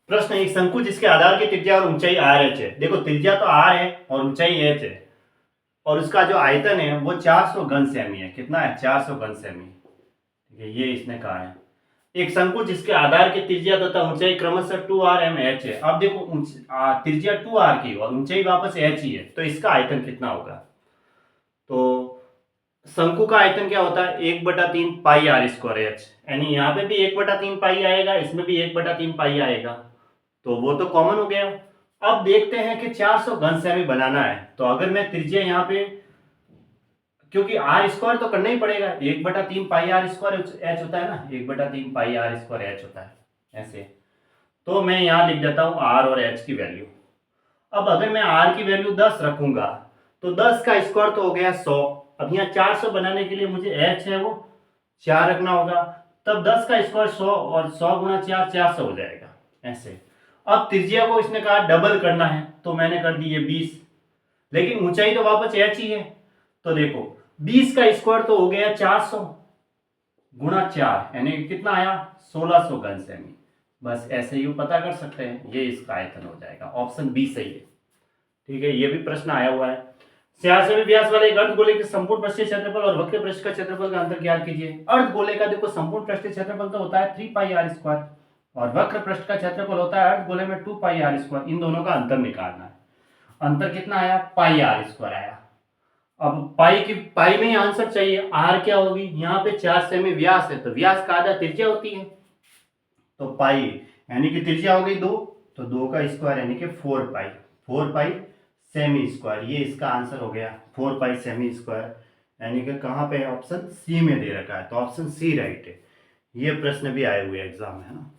प्रश्न, एक शंकु जिसके आधार की त्रिज्या और ऊंचाई आर एच है। देखो त्रिज्या तो आर है और ऊंचाई एच है और उसका जो आयतन है वो 400 घन सेमी है। कितना है? 400 घन सेमी। ठीक है, ये इसने कहा है। एक शंकु जिसके आधार की त्रिज्या तथा ऊंचाई क्रमशः 2r m h है। अब देखो त्रिज्या 2r की और ऊंचाई वापस h ही है, तो इसका आयतन कितना होगा? तो शंकु का आयतन क्या होता है? 1/3 पाई आर स्क्वायर एच, यानी यहाँ पे भी 1/3 पाई आएगा, इसमें भी 1/3 पाई आएगा, तो वो तो कॉमन हो गया। अब देखते हैं कि 400 घन सेमी बनाना है, तो अगर मैं त्रिज्या यहाँ पे, क्योंकि आर स्क्वायर तो करना ही पड़ेगा, 1/3 पाई आर स्क्वायर एच होता है ना, 1/3 पाई आर स्क्वायर एच होता है ऐसे। तो मैं यहाँ लिख देता हूँ आर और एच की वैल्यू। अब अगर मैं आर की वैल्यू 10 रखूंगा तो 10 का स्क्वायर तो हो गया 100। अब यहाँ 400 बनाने के लिए मुझे एच है वो 4 रखना होगा, तब 10 का स्क्वायर 100 और 100 गुणा 4 400 हो जाएगा ऐसे। अब त्रिज्या को इसने कहा डबल करना है, तो मैंने कर दी ये 20, लेकिन ऊंचाई तो वापस एच ही है, तो देखो 20 का स्क्वायर तो हो गया 400 गुणा 4, यानी कितना आया? 1600 घन सेमी। बस ऐसे ही पता कर सकते हैं, ये इसका आयतन हो जाएगा। ऑप्शन बी सही है। ठीक है, ये भी प्रश्न आया हुआ है। 66 व्यास वाले एक अर्धगोले के संपूर्ण पृष्ठीय क्षेत्रफल और वक्र पृष्ठ का क्षेत्रफल का अंतर ज्ञात कीजिए। अर्धगोले का देखो संपूर्ण पृष्ठीय क्षेत्रफल तो होता है 3 पाई आर स्क्वायर और वक्र पृष्ठ का क्षेत्रफल होता है अर्धगोले में 2 पाई आर स्क्वायर। इन दोनों का अंतर निकालना है। अंतर कितना आया? पाई आर स्क्वायर आया। अब पाई में ही आंसर चाहिए। आर क्या होगी? यहाँ पे 4 सेमी व्यास है, तो व्यास का आधा त्रिज्या होती है, तो पाई यानी कि त्रिज्या हो गई 2, तो 2 का स्क्वायर यानी कि 4 पाई सेमी स्क्वायर। ये इसका आंसर हो गया 4 पाई सेमी स्क्वायर, यानी कि कहाँ पे? ऑप्शन सी में दे रखा है, तो ऑप्शन सी राइट है। ये प्रश्न भी आए हुए एग्जाम में है ना।